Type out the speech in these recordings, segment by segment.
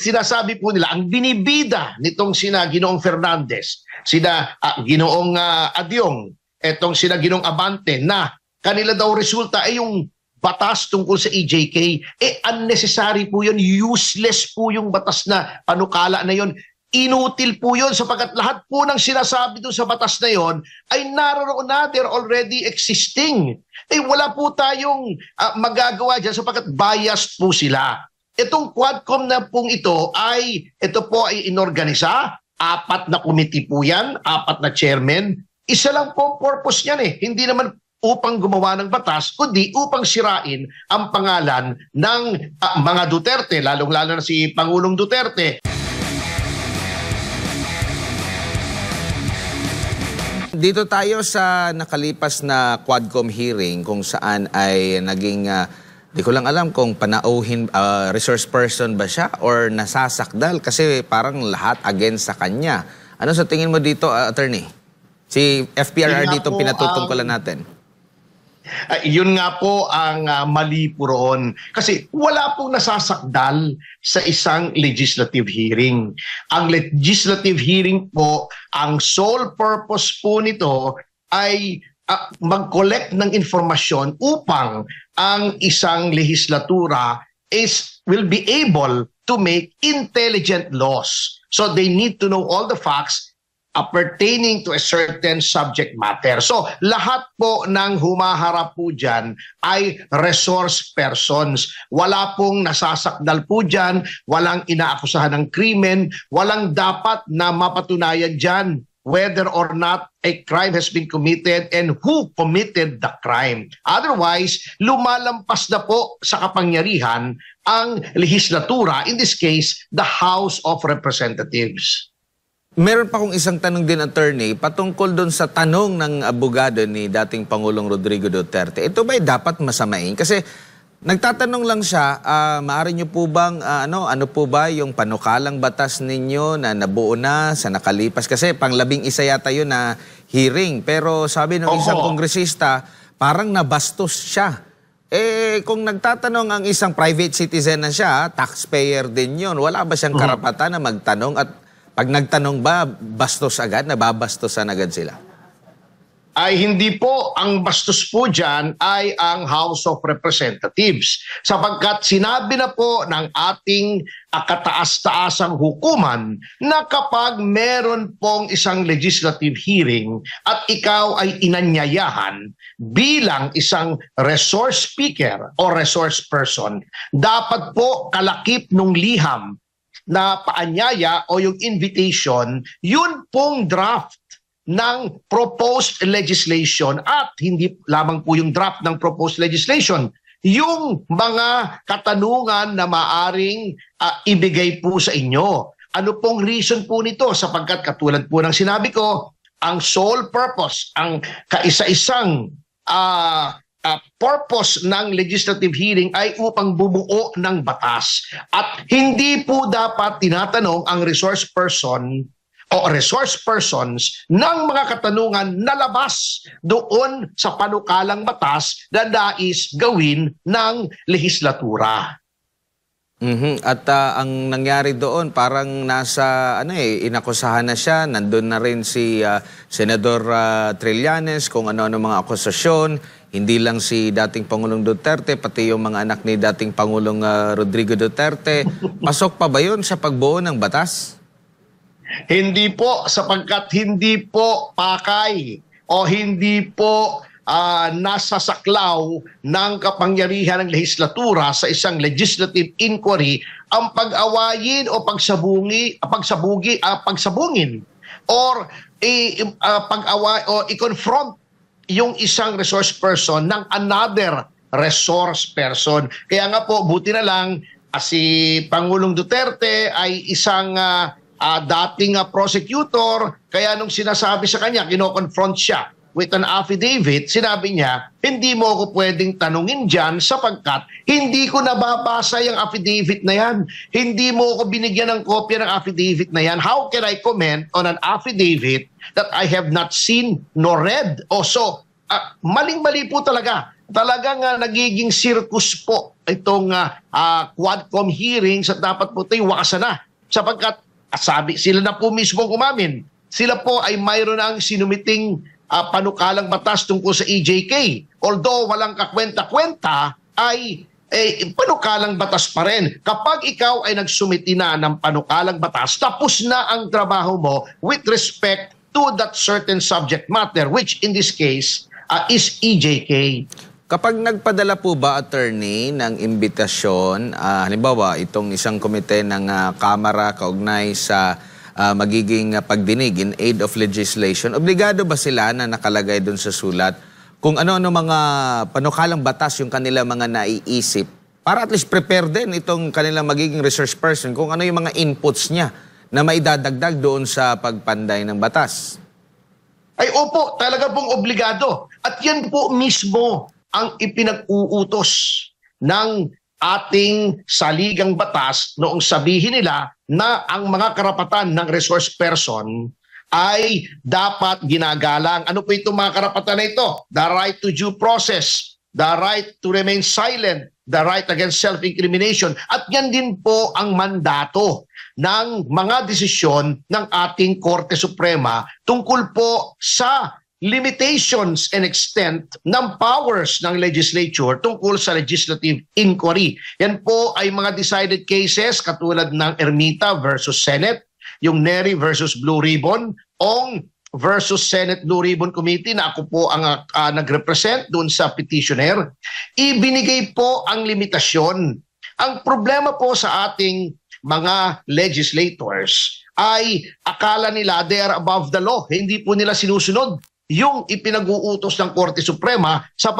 sinasabi po nila, ang binibida nitong sina Ginoong Fernandez, sina Ginoong Adyong, etong sina Ginoong Abante, na kanila daw resulta ay yung batas tungkol sa EJK, unnecessary po yun, useless po yung batas na panukala na yun. Inutil po yun sapagkat lahat po ng sinasabi doon sa batas na yon ay naroon na, they're already existing. Wala po tayong magagawa dyan sapagkat biased po sila. Itong Quadcom na pong ito po ay inorganisa, 4 na committee po yan, 4 na chairman. Isa lang po ang purpose niyan Hindi naman upang gumawa ng batas, kundi upang sirain ang pangalan ng mga Duterte, lalong-lalo na si Pangulong Duterte. Dito tayo sa nakalipas na Quadcom hearing kung saan ay naging, di ko lang alam kung panauhin, resource person ba siya or nasasakdal kasi parang lahat against sa kanya. Ano sa tingin mo dito, attorney? Si FPRR dito pinatutungkulan natin. Yun nga po ang mali po roon. Kasi wala pong nasasakdal sa isang legislative hearing. Ang legislative hearing po, ang sole purpose po nito ay mag-collect ng informasyon upang ang isang legislatura will be able to make intelligent laws. So they need to know all the facts pertaining to a certain subject matter. So, lahat po ng humaharap po dyan ay resource persons. Wala pong nasasakdal po dyan, walang inaakusahan ng krimen, walang dapat na mapatunayan dyan whether or not a crime has been committed and who committed the crime. Otherwise, lumalampas na po sa kapangyarihan ang legislatura, in this case, the House of Representatives. Meron pa akong isang tanong din, attorney, patungkol doon sa tanong ng abogado ni dating Pangulong Rodrigo Duterte. Ito ba'y dapat masamain? Kasi nagtatanong lang siya, maaari niyo po bang, ano po ba yung panukalang batas ninyo na nabuo na sa nakalipas? Kasi pang-11 yata yun na hearing. Pero sabi ng isang kongresista, parang nabastos siya. Kung nagtatanong ang isang private citizen na siya, taxpayer din yun, wala ba siyang karapatan na magtanong at pag nagtanong ba, bastos agad? Nababastosan agad sila? Ay hindi po. Ang bastos po dyan ay ang House of Representatives. Sapagkat sinabi na po ng ating kataas-taasang hukuman na kapag meron pong isang legislative hearing at ikaw ay inanyayahan bilang isang resource speaker o resource person, dapat po kalakip nung liham na paanyaya o yung invitation, yun pong draft ng proposed legislation at hindi lamang po yung draft ng proposed legislation, yung mga katanungan na maaring ibigay po sa inyo. Ano pong reason po nito? Sapagkat katulad po ng sinabi ko, ang sole purpose, ang kaisa-isang purpose ng legislative hearing ay upang bumuo ng batas. At hindi po dapat tinatanong ang resource person o resource persons ng mga katanungan na labas doon sa panukalang batas na nais gawin ng legislatura. At ang nangyari doon, parang nasa, inakusahan na siya, nandun na rin si Senador Trillanes kung ano-ano mga akusasyon, hindi lang si dating Pangulong Duterte, pati yung mga anak ni dating Pangulong Rodrigo Duterte. Pasok pa ba yun sa pagbuo ng batas? Hindi po, sapagkat hindi po pakay o hindi po nasa saklaw ng kapangyarihan ng legislatura sa isang legislative inquiry ang pag-awayin o pagsabungin or pag-away o i-confront yung isang resource person ng another resource person. Kaya nga po, buti na lang si Pangulong Duterte ay isang dating prosecutor, kaya nung sinasabi sa kanya, kino-confront siya with an affidavit, sinabi niya, hindi mo ako pwedeng tanungin dyan sapagkat hindi ko nababasa yung affidavit na yan. Hindi mo ako binigyan ng kopya ng affidavit na yan. How can I comment on an affidavit that I have not seen nor read? So, maling-mali po talaga. Talagang nagiging circus po itong Quadcom hearings at dapat po ito'y wakasan na. Sapagkat sabi, sila na po mismo umamin. Sila po ay mayroon ng sinumiting panukalang batas tungkol sa EJK. Although walang kakwenta-kwenta, ay panukalang batas pa rin. Kapag ikaw ay nagsumiti na ng panukalang batas, tapos na ang trabaho mo with respect to that certain subject matter, which in this case is EJK. Kapag nagpadala po ba, attorney, ng imbitasyon, halimbawa itong isang komite ng Kamara kaugnay sa magiging pagdinig in aid of legislation, obligado ba sila na nakalagay doon sa sulat kung ano-ano mga panukalang batas yung kanila mga naiisip para at least prepare din itong kanilang magiging research person kung ano yung mga inputs niya na maidadagdag doon sa pagpanday ng batas? Ay opo, talaga pong obligado. At yan po mismo ang ipinag-uutos ng ating saligang batas noong sabihin nila na ang mga karapatan ng resource person ay dapat ginagalang. Ano po itong mga karapatan na ito? The right to due process, the right to remain silent, the right against self-incrimination. At yan din po ang mandato ng mga desisyon ng ating Korte Suprema tungkol po sa limitations and extent ng powers ng legislature tungkol sa legislative inquiry. Yan po ay mga decided cases katulad ng Ermita versus Senate, yung Neri versus Blue Ribbon, Ong versus Senate Blue Ribbon Committee na ako po ang nag-represent doon sa petitioner. Ibinigay po ang limitasyon. Ang problema po sa ating mga legislators ay akala nila they are above the law. Hindi po nila sinusunod yung ipinag-uutos ng Korte Suprema sa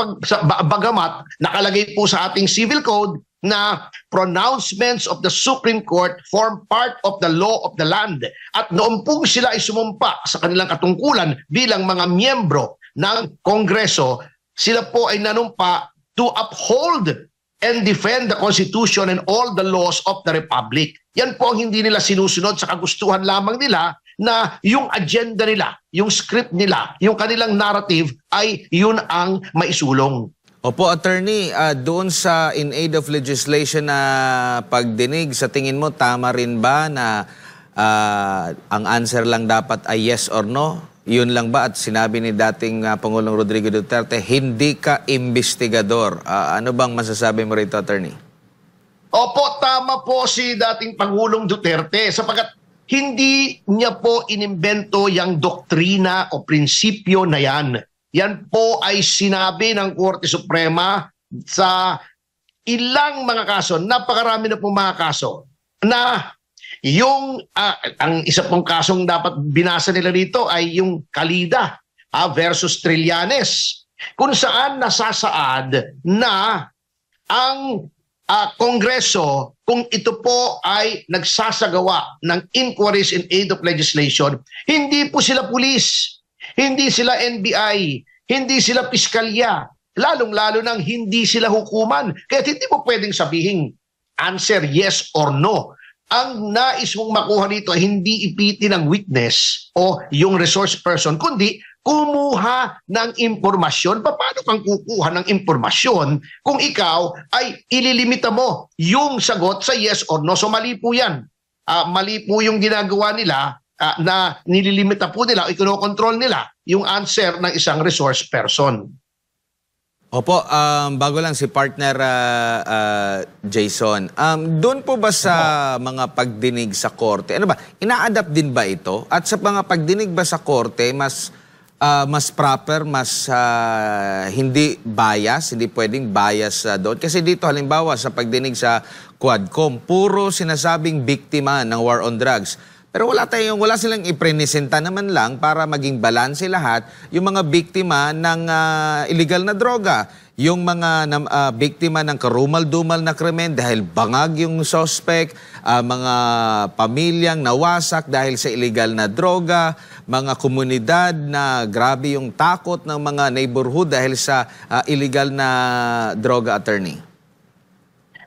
bagamat nakalagay po sa ating civil code na pronouncements of the Supreme Court form part of the law of the land. At noon po sila ay sumumpa sa kanilang katungkulan bilang mga miyembro ng Kongreso, sila po ay nanumpa to uphold and defend the Constitution and all the laws of the Republic. Yan po ang hindi nila sinusunod sa kagustuhan lamang nila na yung agenda nila, yung script nila, yung kanilang narrative ay yun ang maisulong. Opo, attorney, doon sa in aid of legislation na pagdinig, sa tingin mo, tama rin ba na ang answer lang dapat ay yes or no? Yun lang ba? At sinabi ni dating Pangulong Rodrigo Duterte, hindi ka investigador. Ano bang masasabi mo rito, attorney? Opo, tama po si dating Pangulong Duterte sapagkat hindi niya po inimbento yung doktrina o prinsipyo na yan. Yan po ay sinabi ng Korte Suprema sa ilang mga kaso, napakarami na pong mga kaso, na yung, ang isa pong kasong dapat binasa nila dito ay yung Calida versus Trillanes, kung saan nasasaad na ang Kongreso, kung ito po ay nagsasagawa ng inquiries in aid of legislation, hindi po sila pulis, hindi sila NBI, hindi sila piskalya, lalong-lalo nang hindi sila hukuman. Kaya hindi mo pwedeng sabihin answer yes or no. Ang nais mong makuha dito ay hindi ipiti ng witness o yung resource person, kundi kumuha ng impormasyon. Paano kang kukuha ng impormasyon kung ikaw ay ililimita mo yung sagot sa yes or no? So mali po yan. Mali po yung ginagawa nila na nililimita po nila o ikonokontrol nila yung answer ng isang resource person. Opo, bago lang si partner Jason. Doon po ba sa mga pagdinig sa korte, ano ba, ina-adapt din ba ito? At sa mga pagdinig ba sa korte, mas proper, mas hindi bias, hindi pwedeng bias doon? Kasi dito halimbawa sa pagdinig sa Quadcom, puro sinasabing biktima ng war on drugs. Pero wala silang iprenisenta naman lang para maging balanse lahat yung mga biktima ng illegal na droga. Yung mga biktima ng karumal-dumal na krimen dahil bangag yung suspect, mga pamilyang nawasak dahil sa illegal na droga, mga komunidad na grabe yung takot ng mga neighborhood dahil sa illegal na droga, attorney.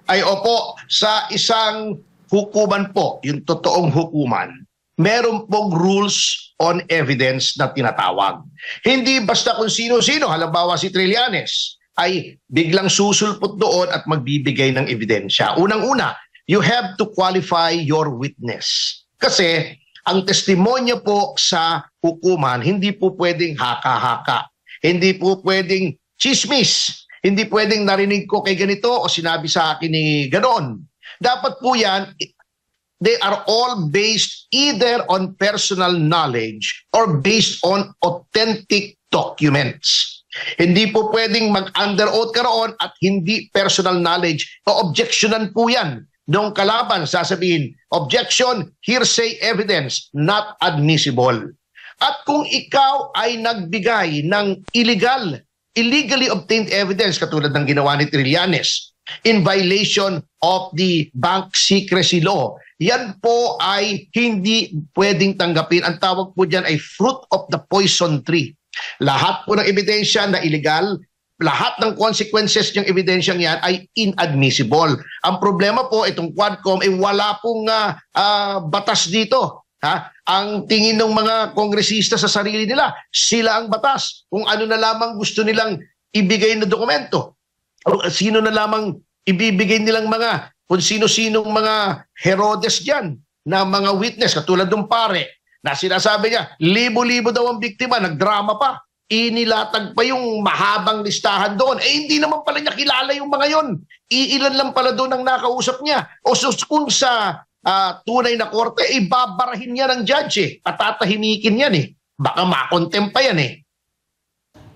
Ay opo, sa isang hukuman po, yung totoong hukuman, meron pong rules on evidence na tinatawag. Hindi basta kung sino-sino, halimbawa si Trillanes, ay biglang susulpot doon at magbibigay ng ebidensya. Unang-una, you have to qualify your witness. Kasi ang testimonya po sa hukuman, hindi po pwedeng haka-haka. Hindi po pwedeng chismis. Hindi pwedeng narinig ko kay ganito o sinabi sa akin ni ganoon. Dapat po yan, they are all based either on personal knowledge or based on authentic documents. Hindi po pwedeng mag-under oath ka roon at hindi personal knowledge. O objectionan po yan. Noong kalaban, sasabihin, objection, hearsay evidence, not admissible. At kung ikaw ay nagbigay ng illegally obtained evidence katulad ng ginawa ni Trillanes in violation of the bank secrecy law, yan po ay hindi pwedeng tanggapin. Ang tawag po dyan ay fruit of the poison tree. Lahat po ng ebidensya na illegal, lahat ng consequences ng ebidensyang yan ay inadmissible. Ang problema po, itong Quadcom, ay wala pong batas dito. Ang tingin ng mga kongresista sa sarili nila, sila ang batas. Kung ano na lamang gusto nilang ibigay na dokumento. O sino na lamang ibibigay nilang kung sino-sinong mga Herodes dyan na mga witness, katulad ng pare, na sinasabi niya, libo-libo daw ang biktima, nagdrama pa. Inilatag pa yung mahabang listahan doon. Hindi naman pala niya kilala yung mga yon. Iilan lang pala doon ang nakausap niya. O kung sa tunay na korte, babarahin niya ng judge patatahimikin yan Baka makontempt pa yan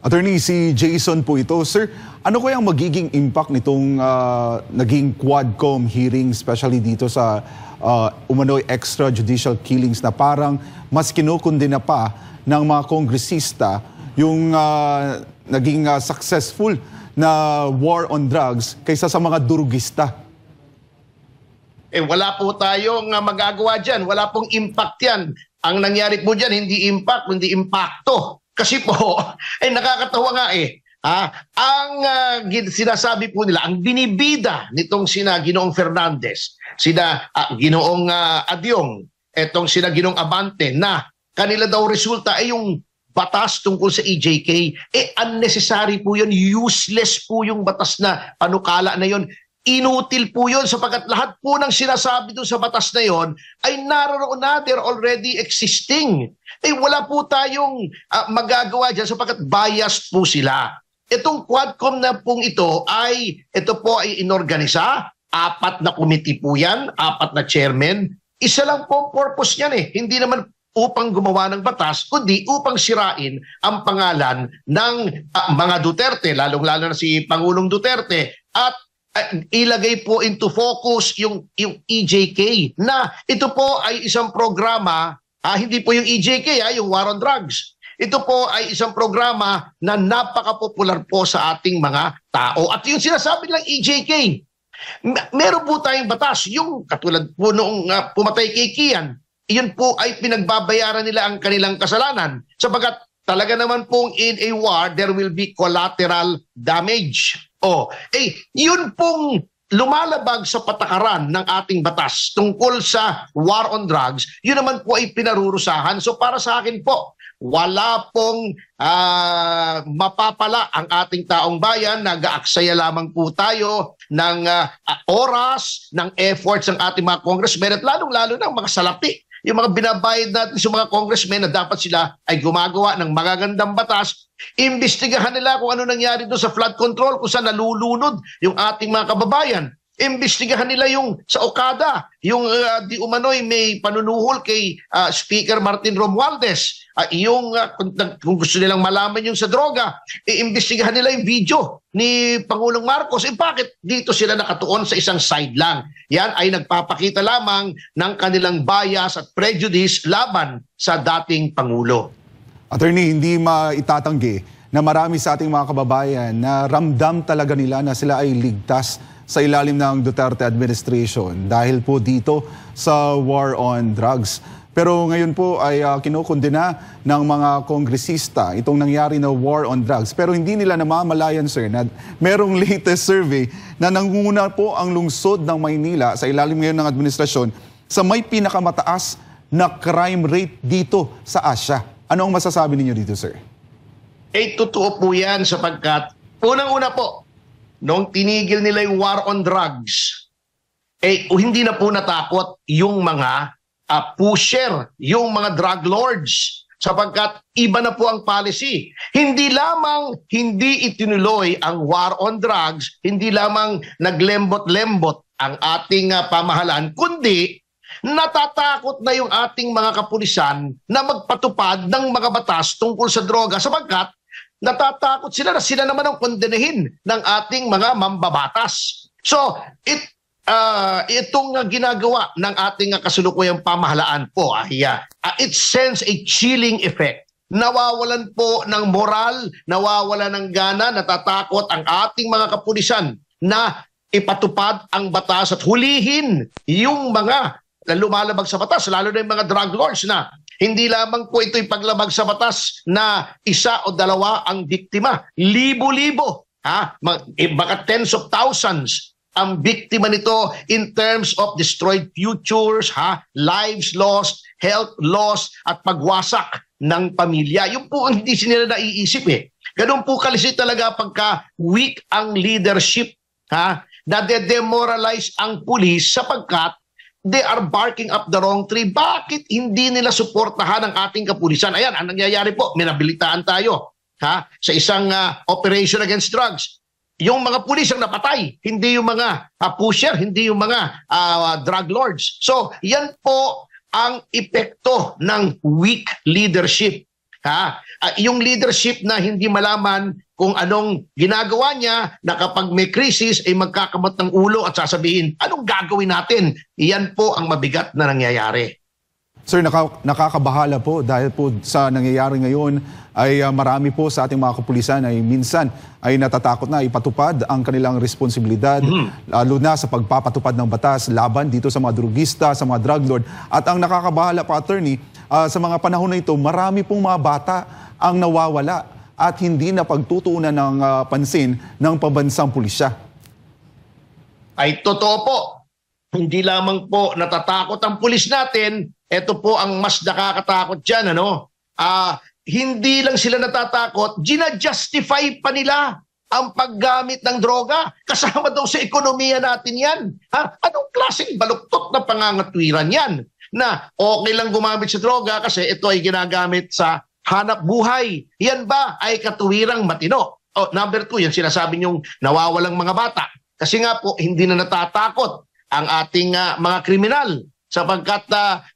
Attorney, si Jason po ito. Sir, ano kaya ang magiging impact nitong naging Quadcom hearing, especially dito sa umano'y extrajudicial killings na parang mas kinukundina pa ng mga kongresista yung naging successful na war on drugs kaysa sa mga durugista? Wala po tayong magagawa dyan. Wala pong impact yan. Ang nangyari po dyan, hindi impact, kundi impacto. Kasi po, nakakatawa nga ang sinasabi po nila, ang binibida nitong sina Ginoong Fernandez, sina Ginoong Adyong, etong sina Ginoong Abante, na kanila daw resulta ay yung batas tungkol sa EJK. Unnecessary po yun, useless po yung batas na panukala na yun. Inutil po yun sapagkat lahat po ng sinasabi doon sa batas na yon ay naroon na, they're already existing. Wala po tayong magagawa dyan sapagkat biased po sila. Itong Quadcom na pong ito ay inorganisa, 4 na committee po yan, 4 na chairman. Isa lang po ang purpose niyan Hindi naman upang gumawa ng batas, kundi upang sirain ang pangalan ng mga Duterte, lalong-lalo na si Pangulong Duterte, at ilagay po into focus yung EJK na ito po ay isang programa, hindi po yung EJK, yung war on drugs. Ito po ay isang programa na napaka-popular po sa ating mga tao. At yung sinasabi nilang EJK, meron po tayong batas, yung katulad po noong pumatay kay Kian, yun po ay pinagbabayaran nila ang kanilang kasalanan sapagkat talaga naman pong in a war, there will be collateral damage. Yun pong lumalabag sa patakaran ng ating batas tungkol sa war on drugs, yun naman po ay pinarurusahan. So para sa akin po, wala pong mapapala ang ating taong bayan. Nag-aaksaya lamang po tayo ng oras, ng efforts ng ating mga congressmen at lalong-lalo ng mga salapi. Yung mga binabayad natin sa mga congressmen na dapat sila ay gumagawa ng magagandang batas, imbestigahan nila kung ano nangyari doon sa flood control, kung saan nalulunod yung ating mga kababayan. Imbestigahan nila yung sa Okada, yung di umano'y may panunuhol kay Speaker Martin Romualdez. Kung gusto nilang malaman yung sa droga, imbestigahan nila yung video ni Pangulong Marcos. Bakit dito sila nakatuon sa isang side lang? Yan ay nagpapakita lamang ng kanilang bias at prejudice laban sa dating Pangulo. Attorney, hindi maitatanggi na marami sa ating mga kababayan na ramdam talaga nila na sila ay ligtas sa ilalim ng Duterte administration dahil po dito sa war on drugs. Pero ngayon po ay kinukundina ng mga kongresista itong nangyari na war on drugs. Pero hindi nila namamalayan, sir, na merong latest survey na nangunguna po ang lungsod ng Maynila sa ilalim ngayon ng administrasyon sa may pinakamataas na crime rate dito sa Asia. Ano ang masasabi ninyo dito, sir? Totoo po yan sapagkat Unang-una po, noong tinigil nila yung war on drugs, hindi na po natakot yung mga pusher, yung mga drug lords, sapagkat iba na po ang policy. Hindi lamang hindi itinuloy ang war on drugs, hindi lamang naglembot-lembot ang ating pamahalaan, kundi natatakot na yung ating mga kapulisan na magpatupad ng mga batas tungkol sa droga sapagkat natatakot sila na sila naman ang kondenahin ng ating mga mambabatas. So, itong ginagawa ng ating kasulukuyang pamahalaan po it sends a chilling effect. Nawawalan po ng moral, nawawalan ng gana, natatakot ang ating mga kapulisan na ipatupad ang batas at hulihin yung mga lumalabag sa batas, lalo na yung mga drug lords na hindi lamang po ito'y paglabag sa batas na isa o dalawa ang biktima. Libo-libo, baka tens of thousands ang biktima nito in terms of destroyed futures, lives lost, health lost, at pagwasak ng pamilya. Yung po ang hindi nila naiisip Ganun po kasi talaga pagka weak ang leadership, na-demoralize ang pulis sapagkat they are barking up the wrong tree. Bakit hindi nila suportahan ang ating kapulisan? Ayan, ang nangyayari po, minabilitaan tayo sa isang operation against drugs. Yung mga pulis ang napatay, hindi yung mga pusher, hindi yung mga drug lords. So, yan po ang epekto ng weak leadership. Yung leadership na hindi malaman kung anong ginagawa niya, na kapag may krisis ay magkakamot ng ulo at sasabihin, anong gagawin natin? Iyan po ang mabigat na nangyayari. Sir, nakakabahala po dahil po sa nangyayari ngayon ay marami po sa ating mga kapulisan ay minsan ay natatakot na ipatupad ang kanilang responsibilidad, lalo na sa pagpapatupad ng batas laban dito sa mga drugista, sa mga drug lord. At ang nakakabahala pa, attorney, sa mga panahon na ito, marami pong mga bata ang nawawala at hindi na pagtutuunan ng pansin ng pambansang pulisya. Ay totoo po. Hindi lamang po natatakot ang pulis natin, ito po ang mas nakakatakot dyan. Hindi lang sila natatakot, ginajustify pa nila ang paggamit ng droga. Kasama daw sa ekonomiya natin yan. Anong klaseng baluktot na pangangatwiran yan? Na okay lang gumamit sa droga kasi ito ay ginagamit sa hanap buhay. Yan ba ay katuwirang matino? Number 2, yan sinasabi niyong nawawalang mga bata. Kasi nga po, hindi na natatakot ang ating mga kriminal sapagkat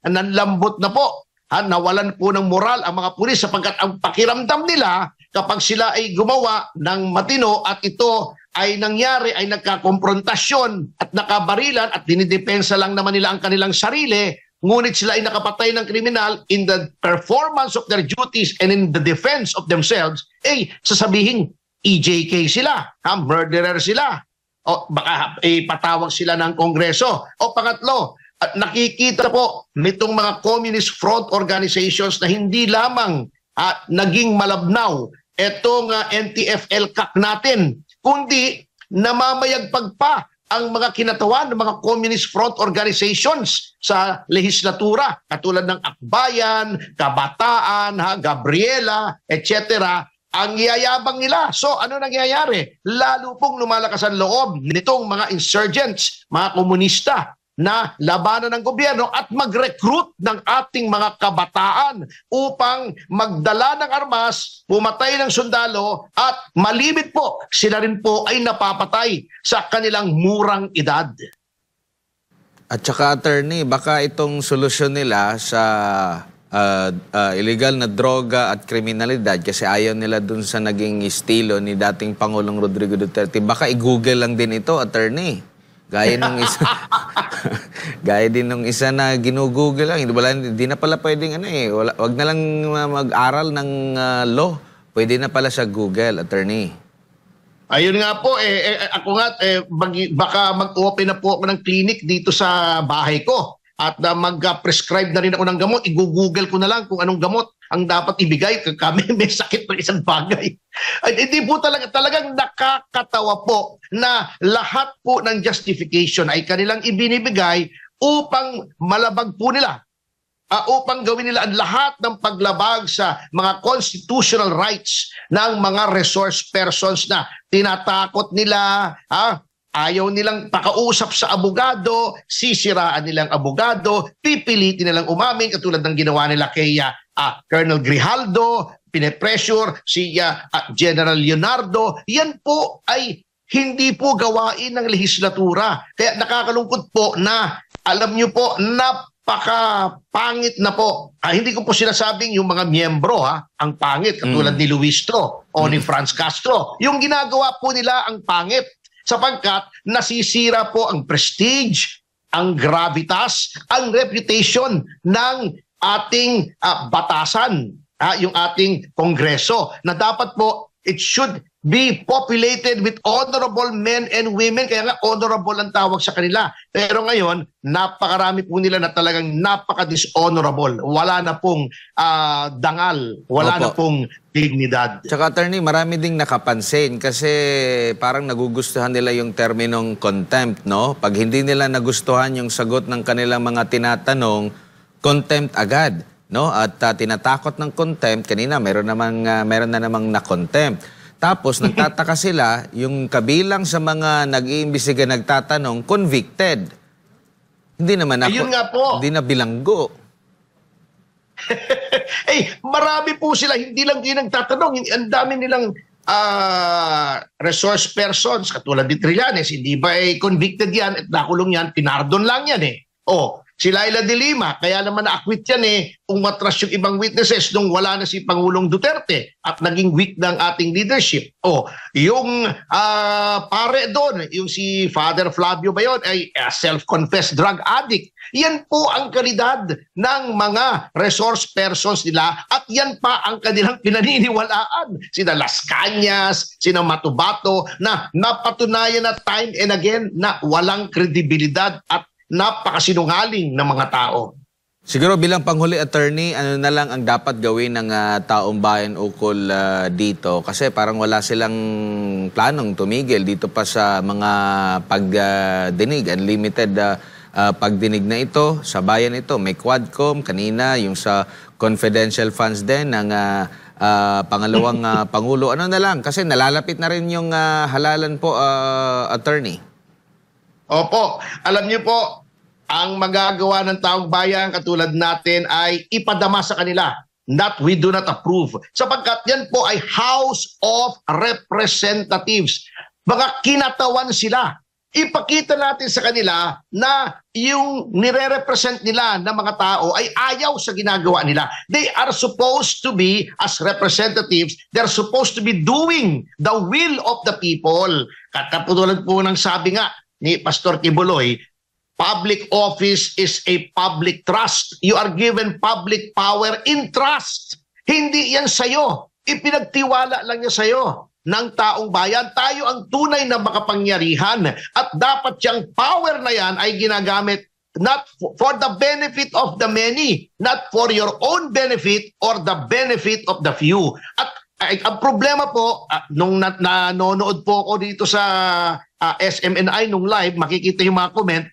nanlambot na po. Nawalan po ng moral ang mga pulis sapagkat ang pakiramdam nila kapag sila ay gumawa ng matino at ito ay nangyari, ay nagkakomprontasyon at nakabarilan at dinidepensa lang naman nila ang kanilang sarili, ngunit sila ay nakapatay ng kriminal in the performance of their duties and in the defense of themselves, sasabihin, EJK sila, murderer sila, o baka patawag sila ng Kongreso. O pangatlo, at nakikita po nitong mga communist front organizations na hindi lamang naging malabnaw itong NTF-ELCAC natin, kundi namamayagpag pa ang mga kinatawan ng mga communist front organizations sa lehislatura, katulad ng Akbayan, Kabataan, Gabriela, etc. Ang yayabang nila. So ano nangyayari? Lalo pong lumalakas ang loob nitong mga insurgents, mga komunista, na labanan ng gobyerno at mag-recruit ng ating mga kabataan upang magdala ng armas, pumatay ng sundalo at malimit po, sila rin po ay napapatay sa kanilang murang edad. At saka, attorney, baka itong solusyon nila sa illegal na droga at kriminalidad kasi ayaw nila dun sa naging estilo ni dating Pangulong Rodrigo Duterte, baka i-google lang din ito, attorney. Gaya nung isa gaya din nung isa na ginugoogle lang, hindi na pala pwedeng wag na lang mag-aral ng law, pwede na pala sa Google, attorney. Ayun nga po, ako nga baka mag-open na po ako ng clinic dito sa bahay ko at mag-prescribe na rin ako ng gamot. I-google ko na lang kung anong gamot ang dapat ibigay. Kami may sakit ng isang bagay. Hindi po talagang nakakatawa po na lahat po ng justification ay kanilang ibinibigay upang malabag po nila upang gawin nila ang lahat ng paglabag sa mga constitutional rights ng mga resource persons na tinatakot nila, ayaw nilang pakausap sa abogado, sisiraan nilang abogado, pipilitin nilang umamin katulad ng ginawa nila kay Colonel Grijaldo, pinepressure si General Leonardo. Yan po ay hindi po gawain ng lehislatura. Kaya nakakalungkot po na, alam niyo po, napakapangit na po. Hindi ko po sinasabing yung mga miyembro ang pangit, katulad ni Luis Tro o ni Franz Castro. Yung ginagawa po nila ang pangit sapagkat nasisira po ang prestige, ang gravitas, ang reputation ng ating batasan, yung ating kongreso, na dapat po it should be populated with honorable men and women. Kaya nga honorable ang tawag sa kanila. Pero ngayon, napakarami po nila na talagang napaka-dishonorable. Wala na pong dangal, wala na pong dignidad. Tsaka attorney, marami ding nakapansin kasi parang nagugustuhan nila yung terminong contempt, no? Pag hindi nila nagustuhan yung sagot ng kanilang mga tinatanong, contempt agad, no? At tinatakot ng contempt, kanina meron na namang na-contempt. Tapos nagtataka sila, yung kabilang sa mga nag-iimbestiga nagtatanong, convicted. Hindi naman ako, ayun nga po. Hindi na bilanggo. Marami po sila, hindi lang din nagtatanong, ang dami nilang resource persons, katulad ni Trillanes, hindi ba convicted yan at nakulong yan, pinardon lang yan si Laila de Lima, kaya naman na-acquit yan umatras yung ibang witnesses nung wala na si Pangulong Duterte at naging weak ng ating leadership. Yung pare doon, yung si Father Flavio ba yun, ay self-confessed drug addict. Yan po ang kalidad ng mga resource persons nila at yan pa ang kanilang pinaniniwalaan. Sina Las Cañas, sina Matubato, na napatunayan na time and again na walang kredibilidad at napakasinungaling ng mga tao. Siguro bilang panghuli, attorney, ano na lang ang dapat gawin ng taong bayan ukol dito? Kasi parang wala silang planong tumigil dito pa sa mga pagdinig, unlimited pagdinig na ito. Sa bayan ito, may Quadcom, kanina yung sa confidential funds din ng pangalawang Pangulo. Ano na lang? Kasi nalalapit na rin yung halalan po, attorney. Opo, alam niyo po, ang magagawa ng taong bayan katulad natin ay ipadama sa kanila that we do not approve. Sapagkat yan po ay House of Representatives. Mga kinatawan sila. Ipakita natin sa kanila na yung nire-represent nila ng mga tao ay ayaw sa ginagawa nila. They are supposed to be, as representatives, they're supposed to be doing the will of the people. Katulad po ng sabi nga ni Pastor Kibuloy, public office is a public trust. You are given public power in trust. Hindi yan sa'yo. Ipinagtiwala lang yan sa'yo ng taong bayan. Tayo ang tunay na makapangyarihan at dapat yung power na yan ay ginagamit not for the benefit of the many, not for your own benefit or the benefit of the few. At ang problema po, nung nanonood po ako dito sa SMNI nung live, makikita yung mga comment,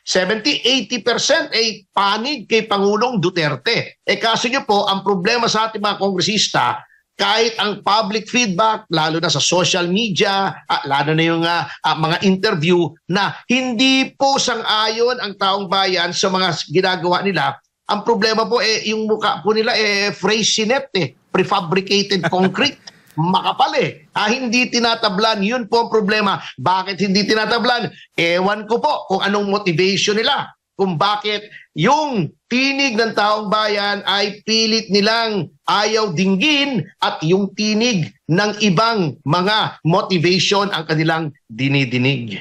70-80% ay panig kay Pangulong Duterte. Kaso nyo po, ang problema sa ating mga kongresista, kahit ang public feedback, lalo na sa social media, lalo na yung mga interview, na hindi po sang-ayon ang taong bayan sa mga ginagawa nila. Ang problema po, yung mukha po nila, freysinet, prefabricated concrete. Makapal hindi tinatablan. Yun po ang problema. Bakit hindi tinatablan? Ewan ko po kung anong motivation nila. Kung bakit yung tinig ng taong bayan ay pilit nilang ayaw dinggin at yung tinig ng ibang mga motivation ang kanilang dinidinig.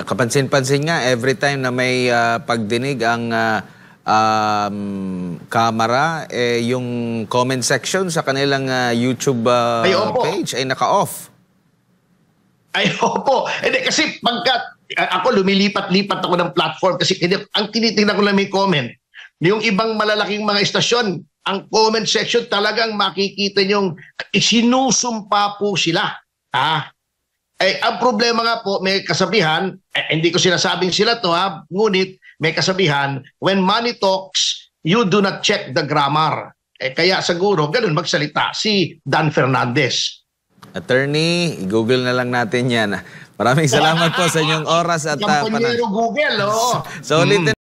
Kapansin-pansin nga, every time na may pagdinig ang camera, yung comment section sa kanilang YouTube page ay naka-off. Ay, opo. Kasi pagkat ako lumilipat-lipat ako ng platform kasi ang tinitingnan ko lang may comment. Yung ibang malalaking mga istasyon, ang comment section talagang makikita nyong sinusumpa po sila. Ang problema nga po, may kasabihan, hindi ko sinasabing sila to ngunit may kasabihan, when money talks, you do not check the grammar. Kaya siguro ganun magsalita si Dan Fernandez. Attorney, i-google na lang natin yan. Maraming salamat po sa inyong oras at Kampanyero Google, oo. So ulitin